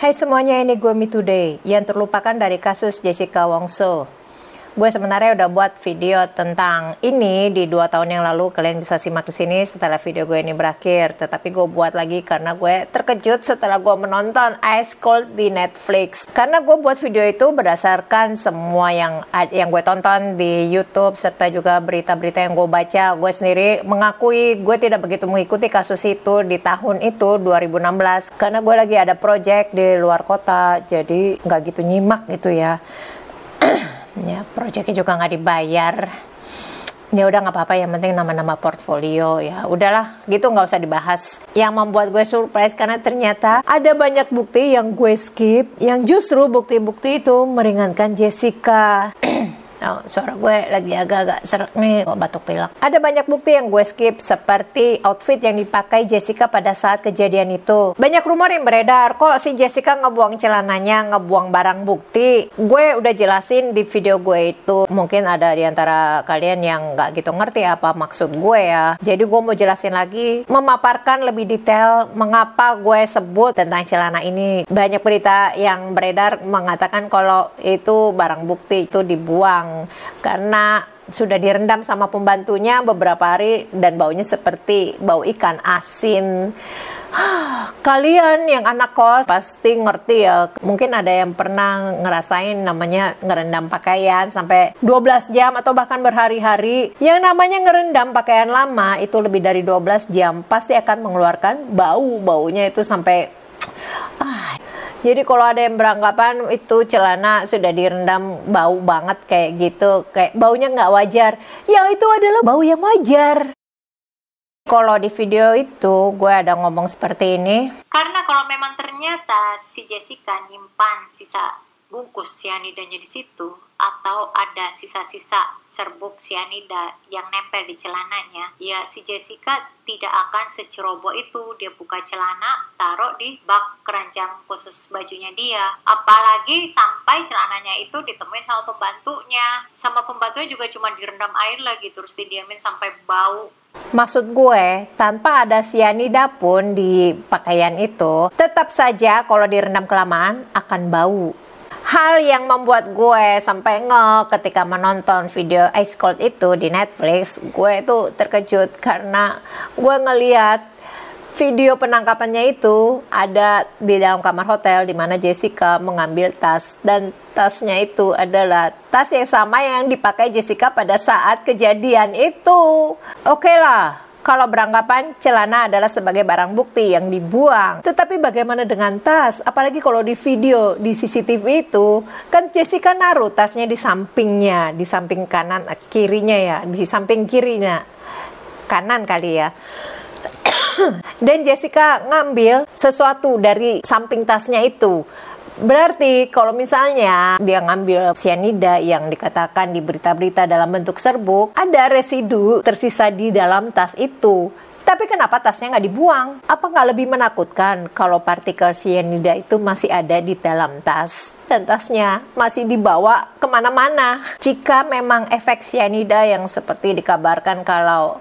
Hai semuanya, ini gue Me Today yang terlupakan dari kasus Jessica Wongso. Gue sebenarnya udah buat video tentang ini di 2 tahun yang lalu. Kalian bisa simak di sini setelah video gue ini berakhir. Tetapi gue buat lagi karena gue terkejut setelah gue menonton Ice Cold di Netflix. Karena gue buat video itu berdasarkan semua yang gue tonton di YouTube serta juga berita-berita yang gue baca. Gue sendiri mengakui gue tidak begitu mengikuti kasus itu di tahun itu 2016 karena gue lagi ada project di luar kota, jadi nggak gitu nyimak gitu ya. Ya, proyeknya juga nggak dibayar. Ya udah nggak apa-apa, yang penting nama-nama portfolio. Ya udahlah, gitu nggak usah dibahas. Yang membuat gue surprise karena ternyata ada banyak bukti yang gue skip, yang justru bukti-bukti itu meringankan Jessica. Oh, suara gue lagi agak-agak serak nih, batuk pilek. Ada banyak bukti yang gue skip, seperti outfit yang dipakai Jessica pada saat kejadian itu. Banyak rumor yang beredar, kok si Jessica ngebuang celananya, ngebuang barang bukti. Gue udah jelasin di video gue itu. Mungkin ada di antara kalian yang nggak gitu ngerti apa maksud gue ya. Jadi gue mau jelasin lagi, memaparkan lebih detail mengapa gue sebut tentang celana ini. Banyak berita yang beredar mengatakan kalau itu barang bukti itu dibuang karena sudah direndam sama pembantunya beberapa hari dan baunya seperti bau ikan asin. Kalian yang anak kos pasti ngerti ya. Mungkin ada yang pernah ngerasain namanya ngerendam pakaian sampai 12 jam atau bahkan berhari-hari. Yang namanya ngerendam pakaian lama itu lebih dari 12 jam pasti akan mengeluarkan baunya itu sampai jadi kalau ada yang beranggapan itu celana sudah direndam bau banget kayak gitu, kayak baunya nggak wajar, ya itu adalah bau yang wajar. Kalau di video itu gue ada ngomong seperti ini. Karena kalau memang ternyata si Jessica nyimpan sisa bungkus cyanidanya di situ, atau ada sisa-sisa serbuk cyanida yang nempel di celananya, ya si Jessica tidak akan seceroboh itu. Dia buka celana, taruh di bak keranjang khusus bajunya dia. Apalagi sampai celananya itu ditemuin sama pembantunya. Sama pembantunya juga cuma direndam air lagi, terus didiamin sampai bau. Maksud gue, tanpa ada cyanida pun di pakaian itu, tetap saja kalau direndam kelamaan akan bau. Hal yang membuat gue sampai ketika menonton video Ice Cold itu di Netflix, gue itu terkejut karena gue ngeliat video penangkapannya itu ada di dalam kamar hotel di mana Jessica mengambil tas, dan tasnya itu adalah tas yang sama yang dipakai Jessica pada saat kejadian itu. Oke lah, kalau beranggapan celana adalah sebagai barang bukti yang dibuang. Tetapi bagaimana dengan tas? Apalagi kalau di video, di CCTV itu, kan Jessica naruh tasnya di sampingnya, di samping kanan, kirinya ya, di samping kirinya. Kanan kali ya. Dan Jessica ngambil sesuatu dari samping tasnya itu. Berarti kalau misalnya dia ngambil cyanida yang dikatakan di berita-berita dalam bentuk serbuk, ada residu tersisa di dalam tas itu. Tapi kenapa tasnya nggak dibuang? Apa nggak lebih menakutkan kalau partikel cyanida itu masih ada di dalam tas dan tasnya masih dibawa kemana-mana? Jika memang efek cyanida yang seperti dikabarkan kalau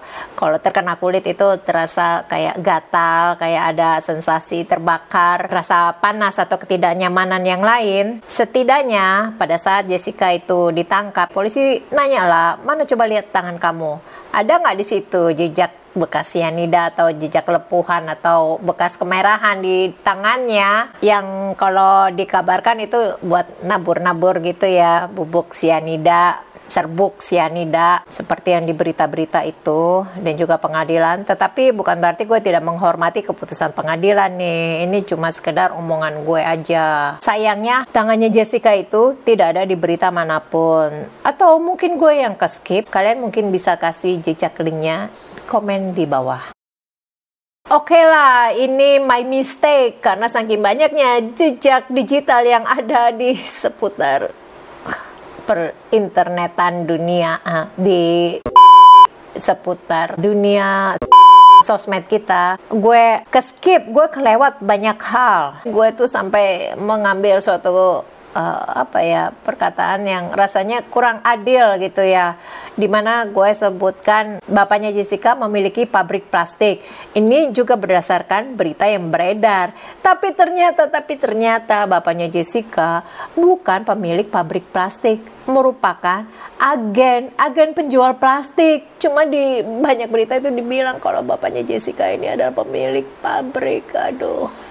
terkena kulit itu terasa kayak gatal, kayak ada sensasi terbakar, rasa panas atau ketidaknyamanan yang lain, setidaknya pada saat Jessica itu ditangkap, polisi nanya lah, mana coba lihat tangan kamu, ada nggak di situ jejak bekas cyanida atau jejak lepuhan atau bekas kemerahan di tangannya yang kalau dikabarkan itu buat nabur-nabur gitu ya, bubuk cyanida, serbuk cyanida seperti yang di berita-berita itu dan juga pengadilan. Tetapi bukan berarti gue tidak menghormati keputusan pengadilan nih, ini cuma sekedar omongan gue aja. Sayangnya tangannya Jessica itu tidak ada di berita manapun, atau mungkin gue yang ke-skip. Kalian mungkin bisa kasih jejak linknya, komen di bawah. Oke lah, ini my mistake karena saking banyaknya jejak digital yang ada di seputar perinternetan dunia, di seputar dunia sosmed kita. Gue ke-skip, gue kelewat banyak hal. Gue tuh sampai mengambil suatu perkataan yang rasanya kurang adil gitu ya, dimana gue sebutkan bapaknya Jessica memiliki pabrik plastik. Ini juga berdasarkan berita yang beredar, tapi ternyata bapaknya Jessica bukan pemilik pabrik plastik, merupakan agen penjual plastik. Cuma di banyak berita itu dibilang kalau bapaknya Jessica ini adalah pemilik pabrik. Aduh.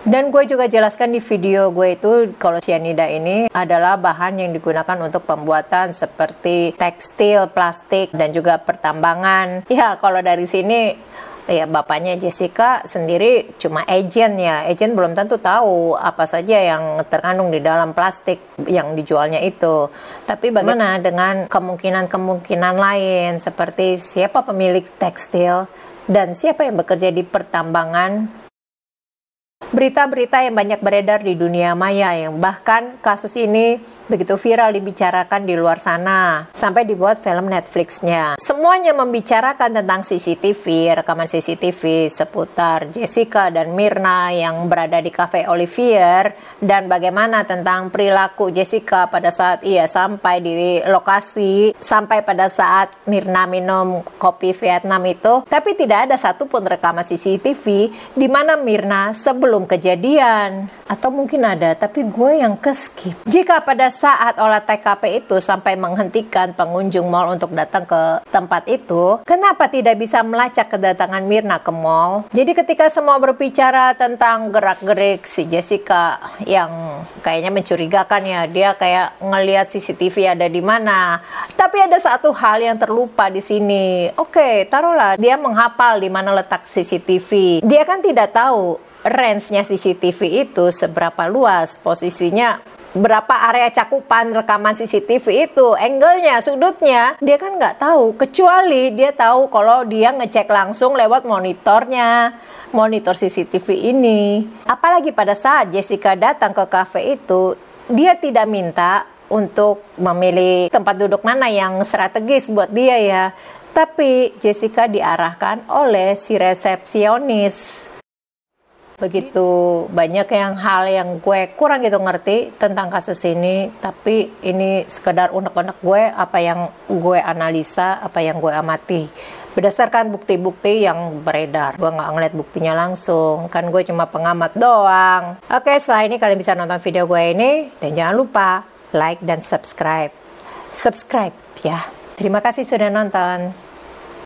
Dan gue juga jelaskan di video gue itu kalau cyanida ini adalah bahan yang digunakan untuk pembuatan seperti tekstil, plastik, dan juga pertambangan. Ya, kalau dari sini ya bapaknya Jessica sendiri cuma agen ya. Agen belum tentu tahu apa saja yang terkandung di dalam plastik yang dijualnya itu. Tapi bagaimana dengan kemungkinan lain seperti siapa pemilik tekstil dan siapa yang bekerja di pertambangan? Berita-berita yang banyak beredar di dunia maya yang bahkan kasus ini begitu viral dibicarakan di luar sana sampai dibuat film Netflix-nya. Semuanya membicarakan tentang CCTV, rekaman CCTV seputar Jessica dan Myrna yang berada di Cafe Olivier, dan bagaimana tentang perilaku Jessica pada saat ia sampai di lokasi, sampai pada saat Myrna minum kopi Vietnam itu. Tapi tidak ada satupun rekaman CCTV di mana Myrna sebelum kejadian, atau mungkin ada tapi gue yang ke-skip. Jika pada saat olah TKP itu sampai menghentikan pengunjung mall untuk datang ke tempat itu, kenapa tidak bisa melacak kedatangan Myrna ke mall? Jadi ketika semua berbicara tentang gerak-gerik si Jessica yang kayaknya mencurigakan ya, dia kayak ngelihat CCTV ada di mana. Tapi ada satu hal yang terlupa di sini. Oke, taruhlah dia menghafal di mana letak CCTV. Dia kan tidak tahu range-nya CCTV itu seberapa luas, posisinya berapa area cakupan rekaman CCTV itu, angle-nya, sudutnya, dia kan nggak tahu, kecuali dia tahu kalau dia ngecek langsung lewat monitor CCTV ini. Apalagi pada saat Jessica datang ke cafe itu, dia tidak minta untuk memilih tempat duduk mana yang strategis buat dia ya, tapi Jessica diarahkan oleh si resepsionis. Begitu banyak hal yang gue kurang gitu ngerti tentang kasus ini, tapi ini sekedar unek-unek gue, apa yang gue analisa, apa yang gue amati berdasarkan bukti-bukti yang beredar. Gue nggak ngeliat buktinya langsung, kan gue cuma pengamat doang. Oke, setelah ini kalian bisa nonton video gue ini, dan jangan lupa like dan subscribe ya. Terima kasih sudah nonton.